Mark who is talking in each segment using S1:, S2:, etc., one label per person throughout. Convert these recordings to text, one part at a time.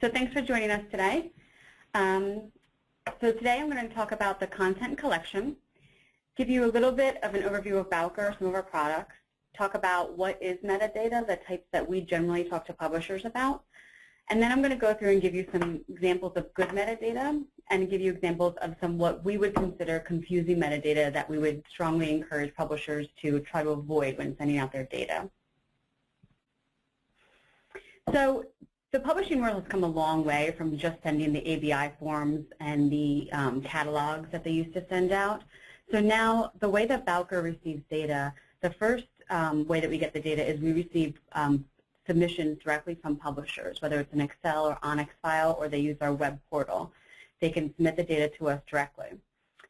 S1: So thanks for joining us today. So today I'm going to talk about the content collection, give you a little bit of an overview of Bowker, some of our products, talk about what is metadata, the types that we generally talk to publishers about, and then I'm going to go through and give you some examples of good metadata and give you examples of some what we would consider confusing metadata that we would strongly encourage publishers to try to avoid when sending out their data. So the publishing world has come a long way from just sending the ABI forms and the catalogs that they used to send out. So now the way that Bowker receives data, the first way that we get the data is we receive submissions directly from publishers, whether it's an Excel or Onyx file or they use our web portal. They can submit the data to us directly.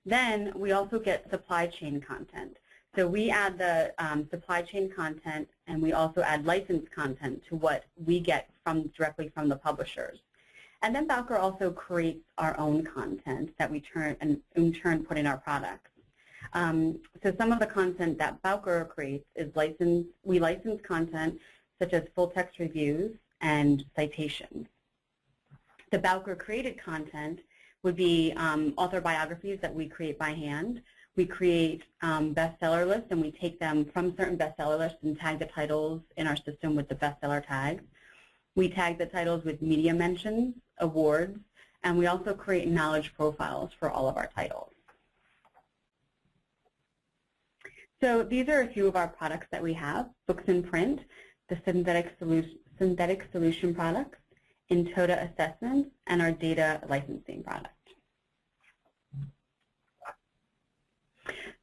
S1: Then we also get supply chain content. So we add the supply chain content, and we also add licensed content to what we get directly from the publishers. And then Bowker also creates our own content that we in turn put in our products. So some of the content that Bowker creates is we license content such as full-text reviews and citations. The Bowker created content would be author biographies that we create by hand. We create bestseller lists, and we take them from certain bestseller lists and tag the titles in our system with the bestseller tags. We tag the titles with media mentions, awards, and we also create knowledge profiles for all of our titles. So these are a few of our products that we have: Books in Print, the synthetic solution products, Metadata assessments, and our data licensing product.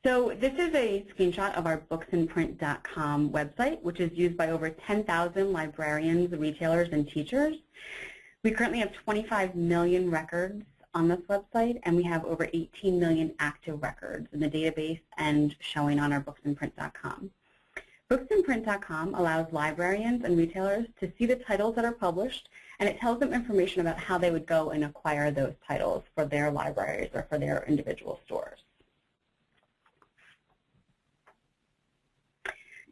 S1: So this is a screenshot of our booksinprint.com website, which is used by over 10,000 librarians, retailers, and teachers. We currently have 25 million records on this website, and we have over 18 million active records in the database and showing on our booksinprint.com. Booksinprint.com allows librarians and retailers to see the titles that are published, and it tells them information about how they would go and acquire those titles for their libraries or for their individual stores.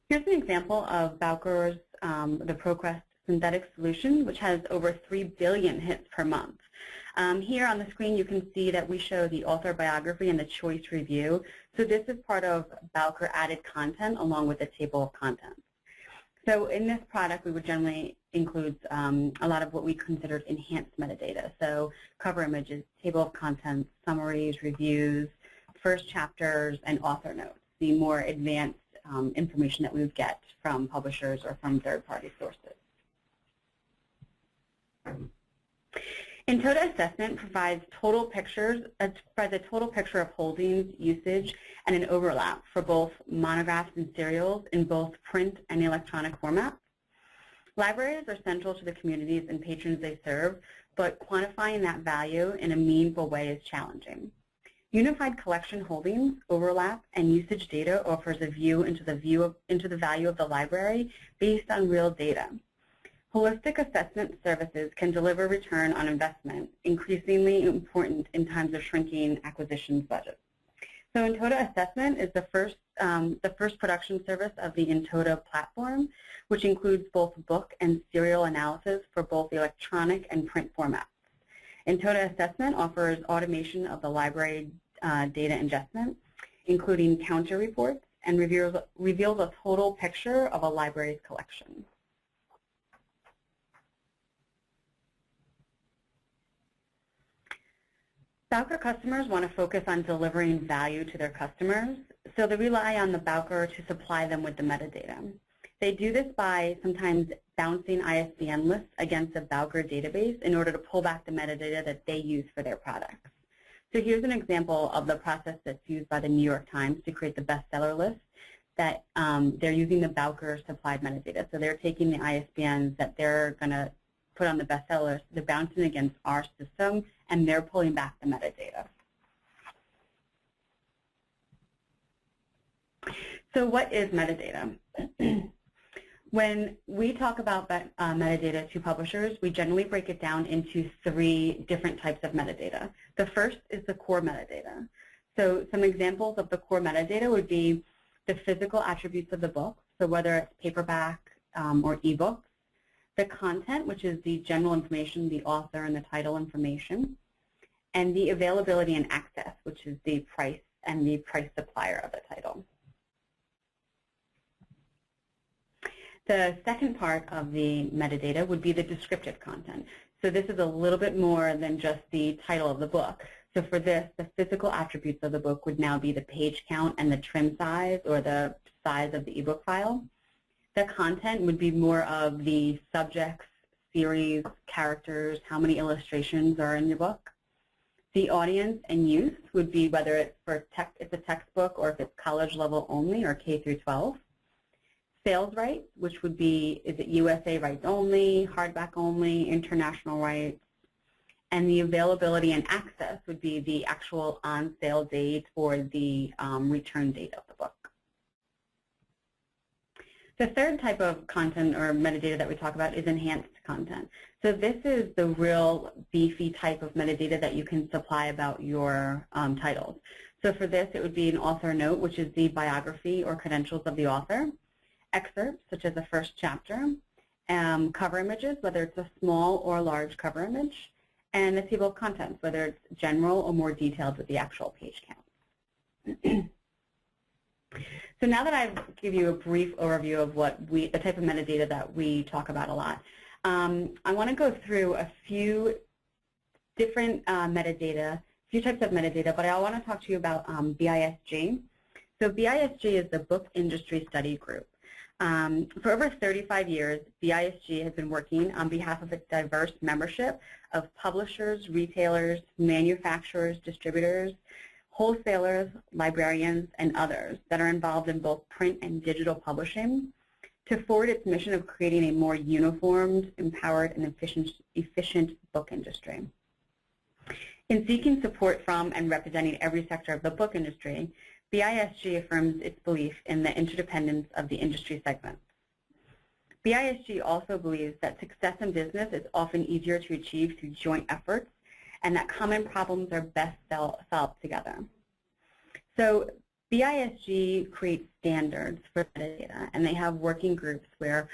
S1: Here's an example of Bowker's, the ProQuest synthetic solution, which has over 3 billion hits per month. Here on the screen you can see that we show the author biography and the choice review. So this is part of Bowker added content along with the table of contents. So in this product we would generally include a lot of what we considered enhanced metadata. So cover images, table of contents, summaries, reviews, first chapters, and author notes, the more advanced information that we would get from publishers or from third-party sources. Metadata assessment provides a total picture of holdings, usage, and an overlap for both monographs and serials in both print and electronic formats. Libraries are central to the communities and patrons they serve, but quantifying that value in a meaningful way is challenging. Unified collection holdings, overlap, and usage data offers a view into the value of the library based on real data. Holistic assessment services can deliver return on investment, increasingly important in times of shrinking acquisitions budgets. So Metadata assessment is the first production service of the Metadata platform, which includes both book and serial analysis for both electronic and print formats. Metadata assessment offers automation of the library data ingestment, including counter reports, and reveals a total picture of a library's collection. Bowker customers want to focus on delivering value to their customers, so they rely on the Bowker to supply them with the metadata. They do this by sometimes bouncing ISBN lists against the Bowker database in order to pull back the metadata that they use for their products. So here's an example of the process that's used by the New York Times to create the bestseller list that they're using the Bowker supplied metadata. So they're taking the ISBNs that they're going to put on the bestseller list, they're bouncing against our system, and they're pulling back the metadata. So what is metadata? When we talk about metadata to publishers, we generally break it down into 3 different types of metadata. The first is the core metadata. So some examples of the core metadata would be the physical attributes of the book, so whether it's paperback or ebooks, the content, which is the general information, the author and the title information, and the availability and access, which is the price and the price supplier of the title. The second part of the metadata would be the descriptive content. So this is a little bit more than just the title of the book. So for this, the physical attributes of the book would now be the page count and the trim size or the size of the ebook file. The content would be more of the subjects, series, characters, how many illustrations are in your book. The audience and use would be whether it's for it's a textbook or if it's college level only or K through 12. Sales rights, which would be, is it USA rights only, hardback only, international rights, and the availability and access would be the actual on-sale date or the return date of the book. The third type of content or metadata that we talk about is enhanced content. So this is the real beefy type of metadata that you can supply about your titles. So for this, it would be an author note, which is the biography or credentials of the author, excerpts, such as the first chapter, cover images, whether it's a small or large cover image, and the table of contents, whether it's general or more detailed with the actual page count. So now that I've given you a brief overview of the type of metadata that we talk about a lot, I want to go through a few different types of metadata, but I want to talk to you about BISG. So BISG is the Book Industry Study Group. For over 35 years, BISG has been working on behalf of its diverse membership of publishers, retailers, manufacturers, distributors, wholesalers, librarians, and others that are involved in both print and digital publishing to forward its mission of creating a more uniformed, empowered, and efficient book industry. In seeking support from and representing every sector of the book industry, BISG affirms its belief in the interdependence of the industry segments. BISG also believes that success in business is often easier to achieve through joint efforts and that common problems are best solved together. So BISG creates standards for metadata, and they have working groups where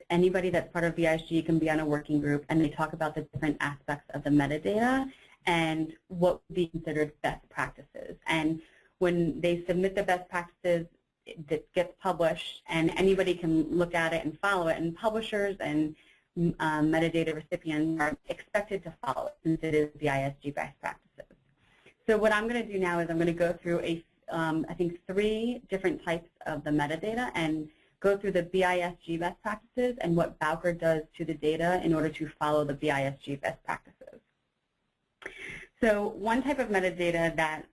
S1: anybody that's part of BISG can be on a working group, and they talk about the different aspects of the metadata and what would be considered best practices. And when they submit the best practices, it gets published, and anybody can look at it and follow it, and publishers and metadata recipients are expected to follow it since it is BISG best practices. So what I'm going to do now is I'm going to go through I think 3 different types of the metadata and go through the BISG best practices and what Bowker does to the data in order to follow the BISG best practices. So one type of metadata that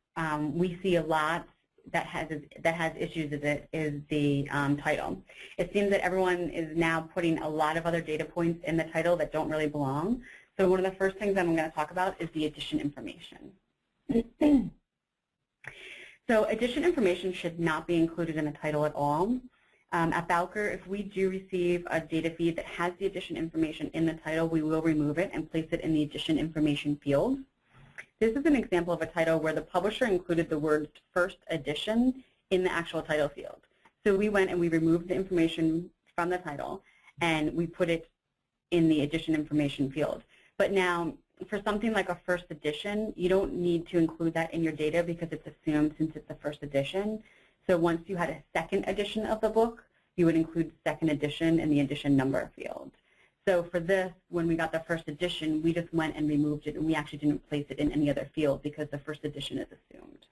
S1: we see a lot that has issues with it is the title. It seems that everyone is now putting a lot of other data points in the title that don't really belong. So one of the first things I'm going to talk about is the edition information. So edition information should not be included in the title at all. At Bowker, if we do receive a data feed that has the edition information in the title, we will remove it and place it in the edition information field. This is an example of a title where the publisher included the words first edition in the actual title field. So we went and we removed the information from the title and we put it in the edition information field. But now, for something like a first edition, you don't need to include that in your data because it's assumed since it's the first edition. So once you had a second edition of the book, you would include second edition in the edition number field. So for this, when we got the first edition, we just went and removed it, and we actually didn't place it in any other field because the first edition is assumed.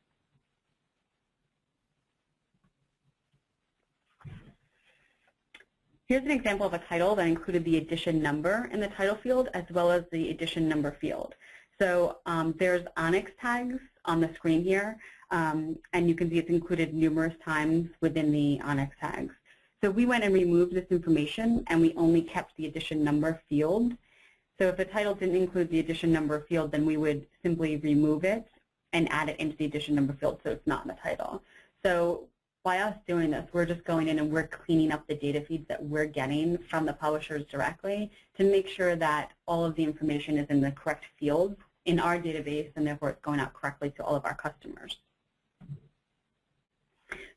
S1: Here's an example of a title that included the edition number in the title field as well as the edition number field. So there's Onyx tags on the screen here, and you can see it's included numerous times within the Onyx tags. So we went and removed this information, and we only kept the edition number field. So if the title didn't include the edition number field, then we would simply remove it and add it into the edition number field so it's not in the title. So by us doing this, we're just going in and we're cleaning up the data feeds that we're getting from the publishers directly to make sure that all of the information is in the correct fields in our database, and therefore it's going out correctly to all of our customers.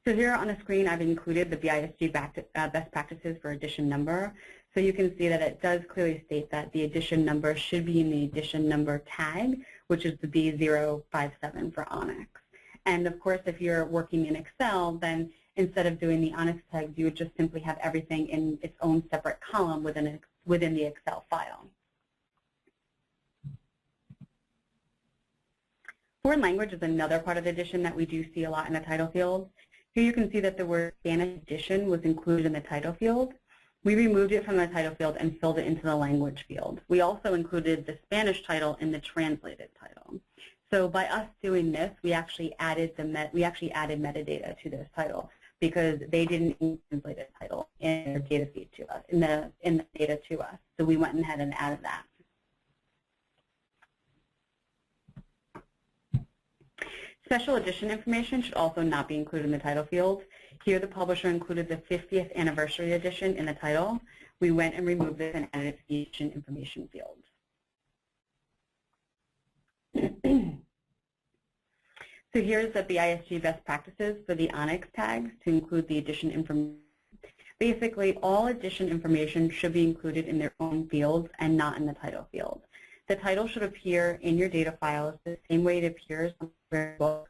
S1: So here on the screen, I've included the BISG best practices for edition number. So you can see that it does clearly state that the edition number should be in the edition number tag, which is the B057 for Onyx. And of course, if you're working in Excel, then instead of doing the Onyx tags, you would just simply have everything in its own separate column within the Excel file. Foreign language is another part of the edition that we do see a lot in the title field. Here you can see that the word Spanish edition was included in the title field. We removed it from the title field and filled it into the language field. We also included the Spanish title in the translated title. So by us doing this, we actually added metadata to this title because they didn't translate the title in their data feed to us, in the data to us. So we went ahead and added that. Special edition information should also not be included in the title field. Here the publisher included the 50th anniversary edition in the title. We went and removed this and added it to the edition information field. So here's the BISG best practices for the Onyx tags to include the edition information. Basically, all edition information should be included in their own fields and not in the title field. The title should appear in your data files the same way it appears on the book.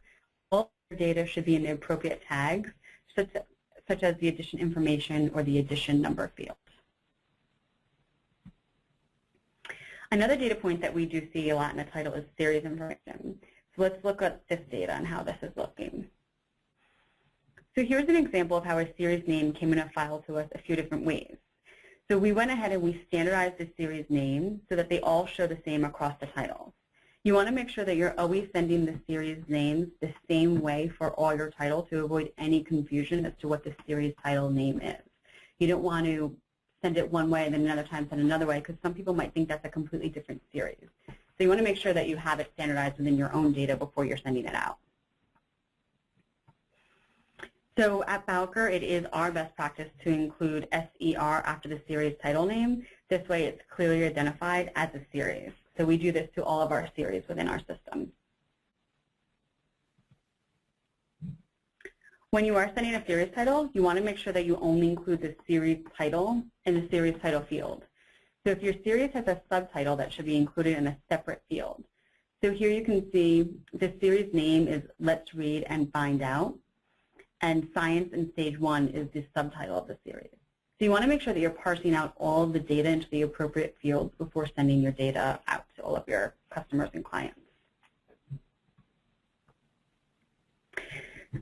S1: All your data should be in the appropriate tags, such as the edition information or the edition number field. Another data point that we do see a lot in the title is series information. So let's look at this data and how this is looking. So here's an example of how a series name came in a file to us a few different ways. So we went ahead and we standardized the series name so that they all show the same across the titles. You want to make sure that you're always sending the series names the same way for all your titles to avoid any confusion as to what the series title name is. You don't want to send it one way and then another time send another way because some people might think that's a completely different series. So you want to make sure that you have it standardized within your own data before you're sending it out. So at Bowker, it is our best practice to include SER after the series title name. This way it's clearly identified as a series. So we do this to all of our series within our system. When you are sending a series title, you want to make sure that you only include the series title in the series title field. So if your series has a subtitle, that should be included in a separate field. So here you can see the series name is Let's Read and Find Out, and Science in Stage 1 is the subtitle of the series. So you want to make sure that you're parsing out all of the data into the appropriate fields before sending your data out to all of your customers and clients.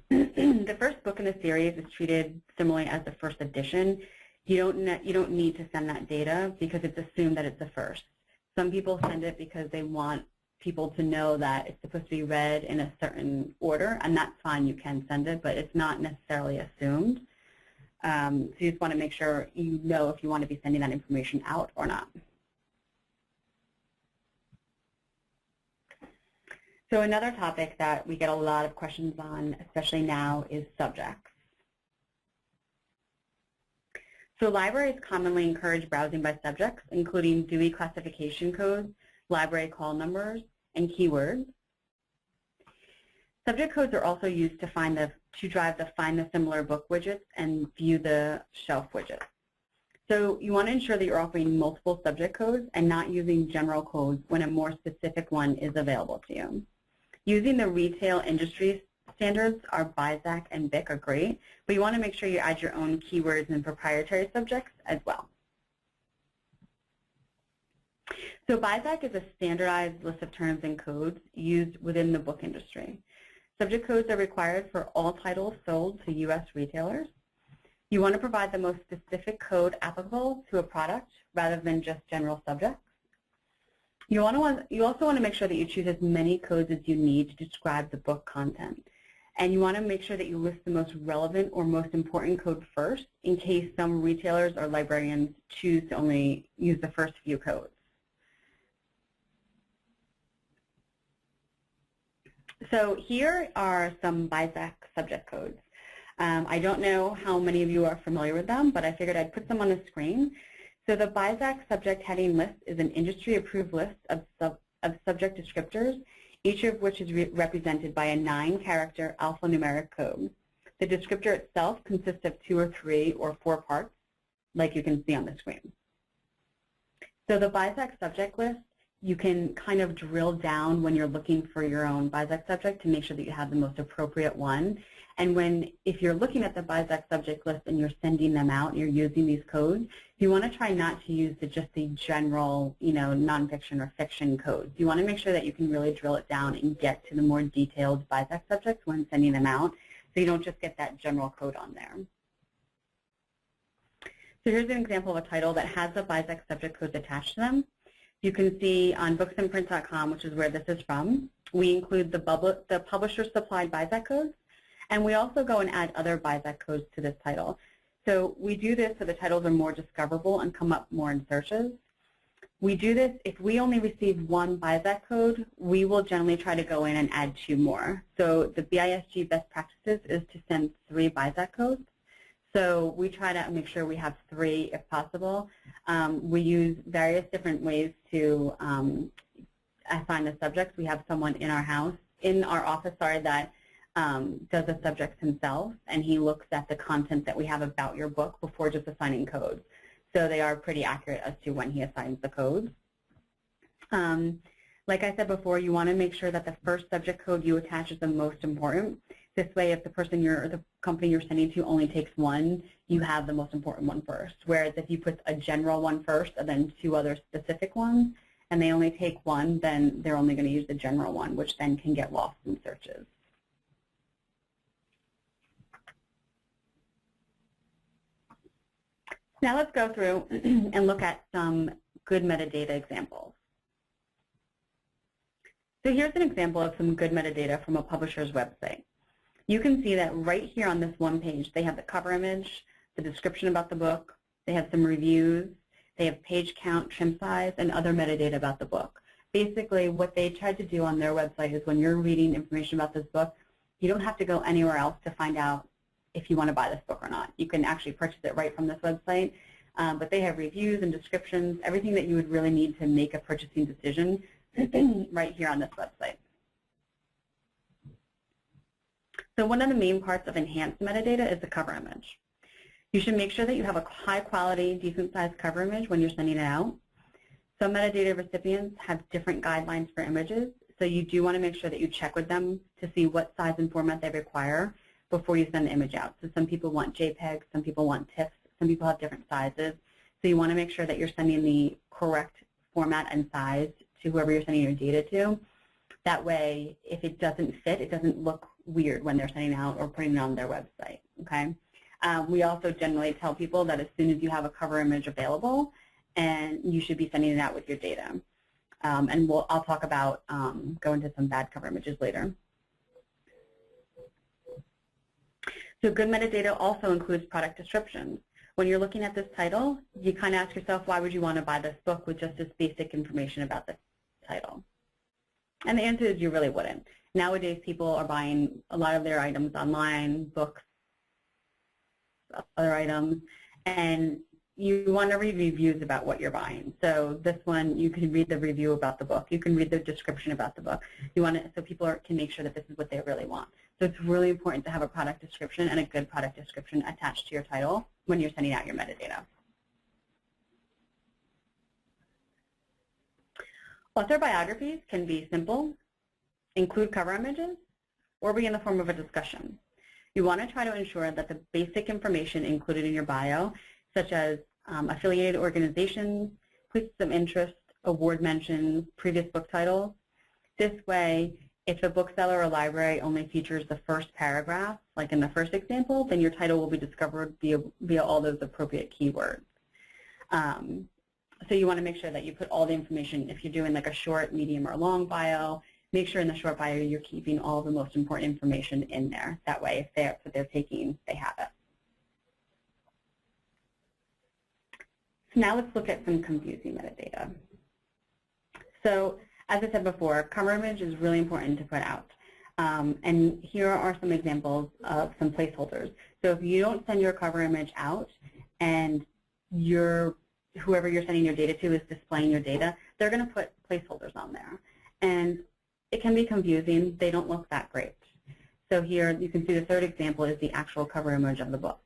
S1: The first book in the series is treated similarly as the first edition. You don't need to send that data because it's assumed that it's the first. Some people send it because they want people to know that it's supposed to be read in a certain order, and that's fine, you can send it, but it's not necessarily assumed. So you just want to make sure you know if you want to be sending that information out or not. So another topic that we get a lot of questions on, especially now, is subjects. So libraries commonly encourage browsing by subjects, including Dewey classification codes, library call numbers, and keywords. Subject codes are also used to drive the Find the Similar Book widgets and View the Shelf widget. So you want to ensure that you're offering multiple subject codes and not using general codes when a more specific one is available to you. Using the retail industry standards, our BISG and BIC are great, but you want to make sure you add your own keywords and proprietary subjects as well. So BISG is a standardized list of terms and codes used within the book industry. Subject codes are required for all titles sold to U.S. retailers. You want to provide the most specific code applicable to a product rather than just general subjects. You also want to make sure that you choose as many codes as you need to describe the book content. And you want to make sure that you list the most relevant or most important code first in case some retailers or librarians choose to only use the first few codes. So here are some BISG subject codes. I don't know how many of you are familiar with them, but I figured I'd put them on the screen. So the BISG subject heading list is an industry-approved list of subject descriptors, each of which is represented by a 9-character alphanumeric code. The descriptor itself consists of 2 or 3 or 4 parts, like you can see on the screen. So the BISG subject list, you can kind of drill down when you're looking for your own BISG subject to make sure that you have the most appropriate one. And if you're looking at the BISG subject list and you're sending them out and you're using these codes, you want to try not to use just the general, nonfiction or fiction codes. You want to make sure that you can really drill it down and get to the more detailed BISG subjects when sending them out, so you don't just get that general code on there. So here's an example of a title that has the BISG subject codes attached to them. You can see on booksandprint.com, which is where this is from, we include the publisher-supplied BISG codes, and we also go and add other BISG codes to this title. So we do this so the titles are more discoverable and come up more in searches. We do this, if we only receive one BISG code, we will generally try to go in and add 2 more. So the BISG best practices is to send 3 BISG codes. So we try to make sure we have 3 if possible. We use various different ways to assign the subjects. We have someone in our office, that does the subjects himself, and he looks at the content that we have about your book before just assigning codes. So they are pretty accurate as to when he assigns the codes. Like I said before, you want to make sure that the first subject code you attach is the most important. This way, if the company you're sending to only takes 1, you have the most important one first. Whereas if you put a general one first and then 2 other specific ones, and they only take 1, then they're only going to use the general one, which then can get lost in searches. Now let's go through and look at some good metadata examples. So here's an example of some good metadata from a publisher's website. You can see that right here on this one page, they have the cover image, the description about the book, they have some reviews, they have page count, trim size, and other metadata about the book. Basically, what they tried to do on their website is when you're reading information about this book, you don't have to go anywhere else to find out if you want to buy this book or not. You can actually purchase it right from this website, but they have reviews and descriptions, everything that you would really need to make a purchasing decision right here on this website. So one of the main parts of enhanced metadata is the cover image. You should make sure that you have a high-quality, decent-sized cover image when you're sending it out. Some metadata recipients have different guidelines for images, so you do want to make sure that you check with them to see what size and format they require before you send the image out. So some people want JPEGs, some people want TIFFs, some people have different sizes. So you want to make sure that you're sending the correct format and size to whoever you're sending your data to. That way, if it doesn't fit, it doesn't look weird when they're sending out or putting it on their website, okay? We also generally tell people that as soon as you have a cover image available, and you should be sending it out with your data. And I'll talk about, go into some bad cover images later. So good metadata also includes product descriptions. When you're looking at this title, you kind of ask yourself, why would you want to buy this book with just this basic information about the title? And the answer is you really wouldn't. Nowadays, people are buying a lot of their items online, books, other items, and you want to read reviews about what you're buying. So this one, you can read the review about the book. You can read the description about the book. You want it so people can make sure that this is what they really want. So it's really important to have a product description and a good product description attached to your title when you're sending out your metadata. Author biographies can be simple, include cover images, or be in the form of a discussion. You want to try to ensure that the basic information included in your bio, such as affiliated organizations, places of interest, award mentions, previous book titles. This way, if a bookseller or library only features the first paragraph, like in the first example, then your title will be discovered via all those appropriate keywords. So you want to make sure that you put all the information, if you're doing like a short, medium, or long bio, make sure in the short bio you're keeping all the most important information in there. That way, if that's what they're taking, they have it. So now let's look at some confusing metadata. So as I said before, cover image is really important to put out. And here are some examples of some placeholders. So if you don't send your cover image out and whoever you're sending your data to is displaying your data, they're going to put placeholders on there. And it can be confusing. They don't look that great. So here you can see the third example is the actual cover image of the book.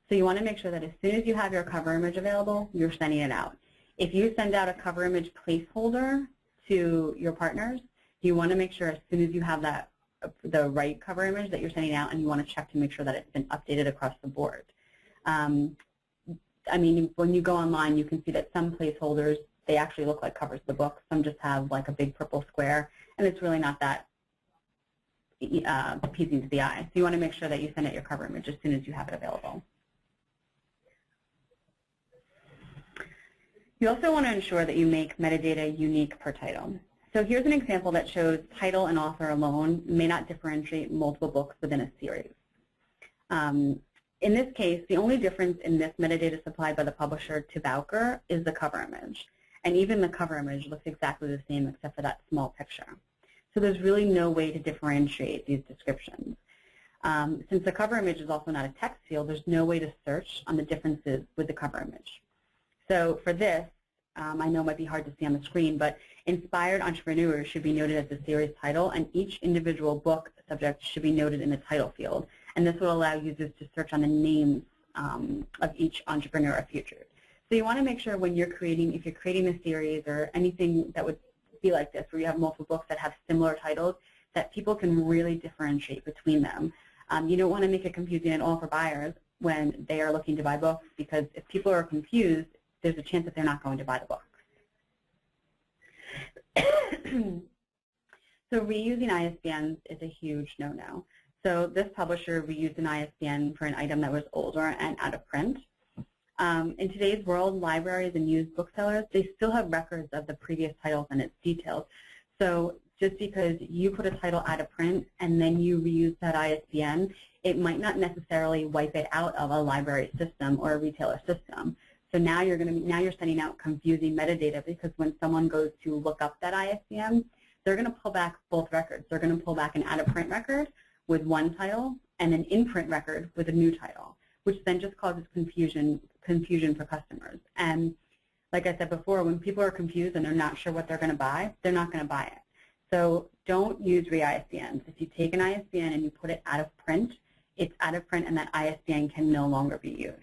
S1: So you want to make sure that as soon as you have your cover image available, you're sending it out. if you send out a cover image placeholder to your partners, you want to make sure as soon as you have that, the right cover image that you're sending out, and you want to check to make sure that it's been updated across the board. I mean, when you go online, you can see that some placeholders, they actually look like covers of the book. Some just have like a big purple square, and it's really not that pleasing to the eye. So you want to make sure that you send out your cover image as soon as you have it available. You also want to ensure that you make metadata unique per title. So here's an example that shows title and author alone may not differentiate multiple books within a series. In this case, the only difference in this metadata supplied by the publisher to Bowker is the cover image. And even the cover image looks exactly the same except for that small picture. So there's really no way to differentiate these descriptions. Since the cover image is also not a text field, there's no way to search on the differences with the cover image. So for this, I know it might be hard to see on the screen, but Inspired Entrepreneurs should be noted as the series title, and each individual book subject should be noted in the title field. And this will allow users to search on the names of each entrepreneur or featured. So you want to make sure when you're creating, if you're creating a series or anything that would be like this, where you have multiple books that have similar titles, that people can really differentiate between them. You don't want to make it confusing at all for buyers when they are looking to buy books, because if people are confused, there's a chance that they're not going to buy the book. So reusing ISBNs is a huge no-no. So this publisher reused an ISBN for an item that was older and out of print. In today's world, libraries and used booksellers, they still have records of the previous titles and its details. So just because you put a title out of print and then you reuse that ISBN, it might not necessarily wipe it out of a library system or a retailer system. So now you're sending out confusing metadata, because when someone goes to look up that ISBN, they're going to pull back both records. They're going to pull back an out-of-print record with one title and an in-print record with a new title, which then just causes confusion for customers. And like I said before, when people are confused and they're not sure what they're going to buy, they're not going to buy it. So don't use re-ISBNs. If you take an ISBN and you put it out of print, it's out of print and that ISBN can no longer be used.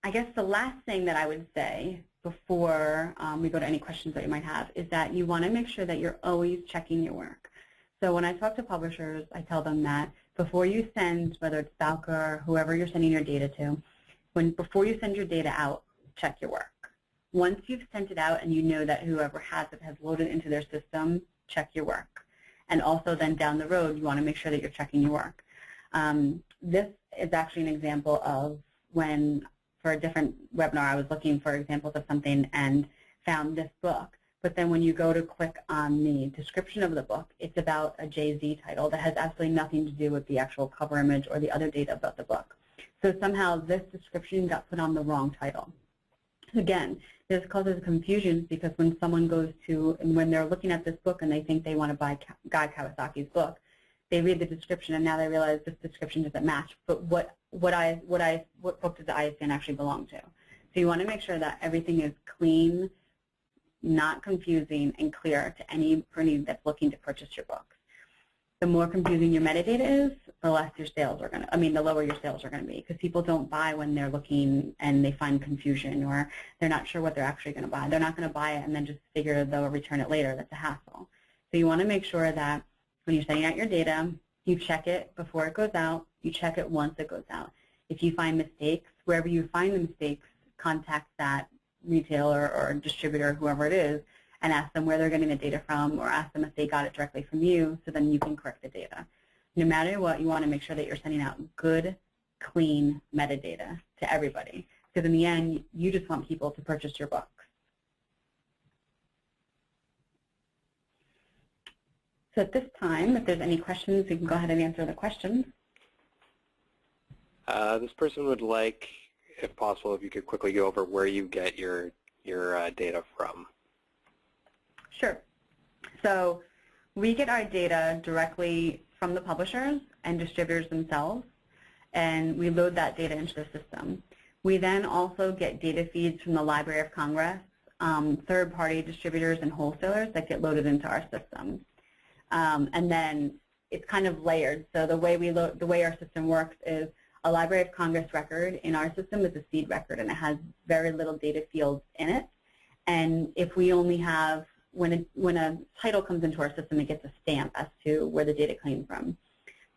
S1: I guess the last thing that I would say before we go to any questions that you might have is that you want to make sure that you're always checking your work. So when I talk to publishers, I tell them that before you send, whether it's Bowker or whoever you're sending your data to, before you send your data out, check your work. Once you've sent it out and you know that whoever has it has loaded into their system, check your work. And also then down the road, you want to make sure that you're checking your work. This is actually an example of when, for a different webinar, I was looking for examples of something and found this book. But then when you go to click on the description of the book, it's about a Jay-Z title that has absolutely nothing to do with the actual cover image or the other data about the book. So somehow this description got put on the wrong title. Again, this causes confusion, because when someone goes to, and when they're looking at this book and they think they want to buy Guy Kawasaki's book, they read the description and now they realize this description doesn't match. But what book does the ISBN actually belong to? So you want to make sure that everything is clean, not confusing, and clear to any that's looking to purchase your books. The more confusing your metadata is, the less your sales are going to, the lower your sales are going to be, because people don't buy when they're looking and they find confusion, or they're not sure what they're actually going to buy. They're not going to buy it and then just figure they'll return it later. That's a hassle. So you want to make sure that when you're sending out your data, you check it before it goes out, you check it once it goes out. If you find mistakes, wherever you find the mistakes, contact that retailer or distributor, whoever it is, and ask them where they're getting the data from, or ask them if they got it directly from you, so then you can correct the data. No matter what, you want to make sure that you're sending out good, clean metadata to everybody, because in the end, you just want people to purchase your books. So at this time, if there's any questions, you can go ahead and answer the questions.
S2: This person would like, if possible, if you could quickly go over where you get your data from.
S1: Sure. So we get our data directly from the publishers and distributors themselves, and we load that data into the system. We then also get data feeds from the Library of Congress, third-party distributors and wholesalers that get loaded into our system. And then it's kind of layered. So the way our system works is a Library of Congress record in our system is a seed record, and it has very little data fields in it. And if we only have, when a title comes into our system, it gets a stamp as to where the data came from.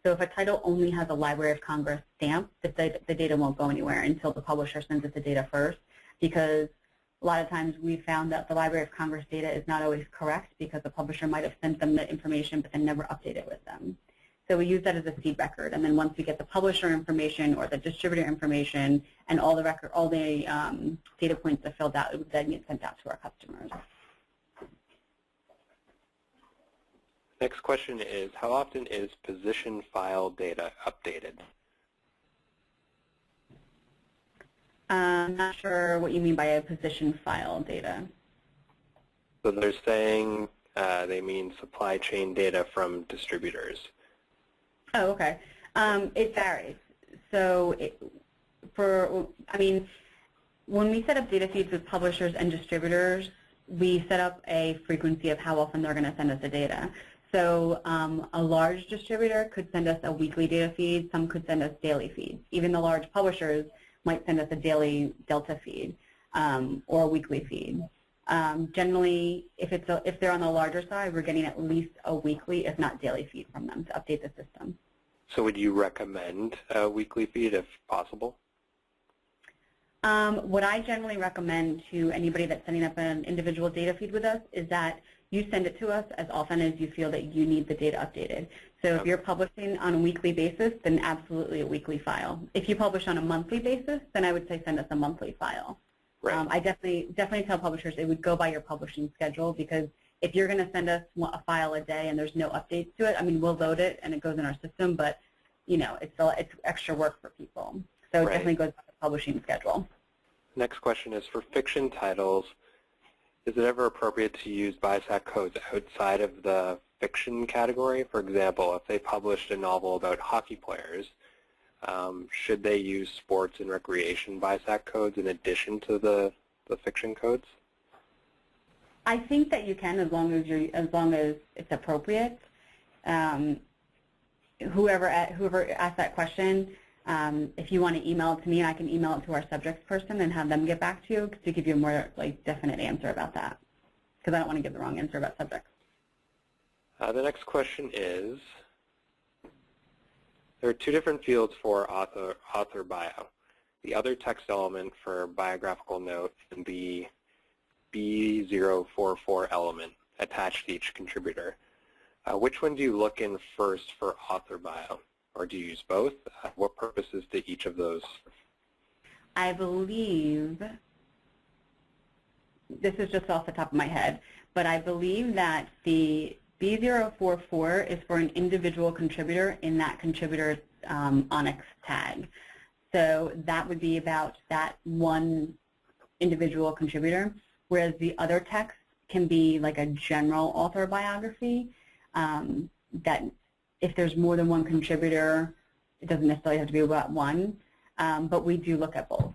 S1: So if a title only has a Library of Congress stamp, the data won't go anywhere until the publisher sends us the data first, because a lot of times we found that the Library of Congress data is not always correct because the publisher might have sent them the information but then never updated with them. So we use that as a seed record, and then once we get the publisher information or the distributor information and all the data points are filled out, it would then get sent out to our customers.
S2: Next question is, how often is position file data updated?
S1: I'm not sure what you mean by a position file data.
S2: So they're saying they mean supply chain data from distributors.
S1: Oh, okay. It varies. So when we set up data feeds with publishers and distributors, we set up a frequency of how often they're going to send us the data. So a large distributor could send us a weekly data feed. Some could send us daily feeds. Even the large publishers might send us a daily delta feed or a weekly feed. Generally, if they're on the larger side, we're getting at least a weekly, if not daily feed from them to update the system.
S2: So would you recommend a weekly feed if possible?
S1: What I generally recommend to anybody that's setting up an individual data feed with us is that you send it to us as often as you feel that you need the data updated. So if you're publishing on a weekly basis, then absolutely a weekly file. If you publish on a monthly basis, then I would say send us a monthly file. Right. I definitely tell publishers it would go by your publishing schedule, because if you're going to send us a file a day and there's no updates to it, I mean, we'll load it and it goes in our system, but it's extra work for people. So it definitely goes by the publishing schedule.
S2: Next question is, for fiction titles, is it ever appropriate to use BISAC codes outside of the fiction category? For example, if they published a novel about hockey players, should they use sports and recreation BISAC codes in addition to the fiction codes?
S1: I think that you can, as long as it's appropriate. Whoever asked that question, if you want to email it to me, I can email it to our subjects person and have them get back to you to give you a more definite answer about that, because I don't want to give the wrong answer about subjects.
S2: The next question is, there are two different fields for author bio, the other text element for biographical note and the B044 element attached to each contributor. Which one do you look in first for author bio, or do you use both? What purposes do each of those serve?
S1: I believe, this is just off the top of my head, but I believe that the B044 is for an individual contributor in that contributor's ONIX tag. So that would be about that one individual contributor, whereas the other text can be like a general author biography, that if there's more than one contributor, it doesn't necessarily have to be about one, but we do look at both.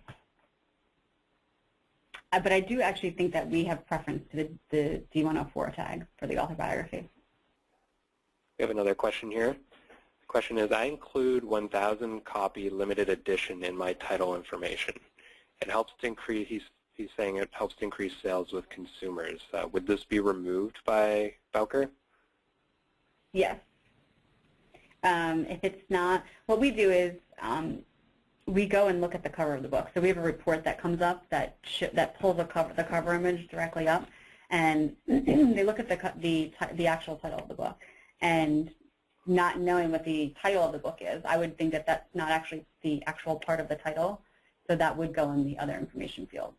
S1: But I do actually think that we have preference to the D104 tag for the author biography.
S2: We have another question here. The question is, I include 1,000 copy limited edition in my title information. It helps to increase, he's saying it helps to increase sales with consumers. Would this be removed by Bowker?
S1: Yes. If it's not, what we do is we go and look at the cover of the book. So we have a report that comes up that pulls the cover image directly up, and they look at the actual title of the book. And not knowing what the title of the book is, I would think that that's not actually the actual part of the title, so that would go in the other information field.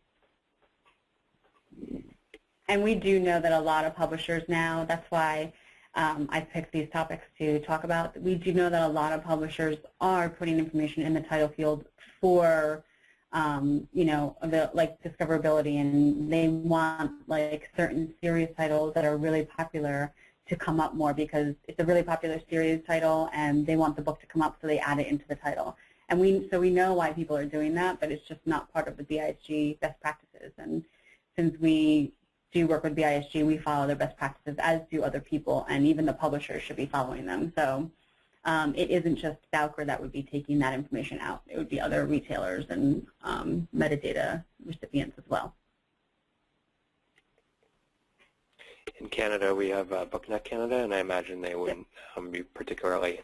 S1: And we do know that a lot of publishers now, that's why I picked these topics to talk about. We do know that a lot of publishers are putting information in the title field for, like discoverability, and they want like certain series titles that are really popular to come up more because it's a really popular series title, and they want the book to come up, so they add it into the title. And so we know why people are doing that, but it's just not part of the BISG best practices. And since we do work with BISG. We follow their best practices, as do other people, and even the publishers should be following them. So it isn't just Bowker that would be taking that information out. It would be other retailers and metadata recipients as well.
S2: In Canada, we have BookNet Canada, and I imagine they wouldn't be particularly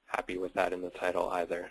S2: happy with that in the title either.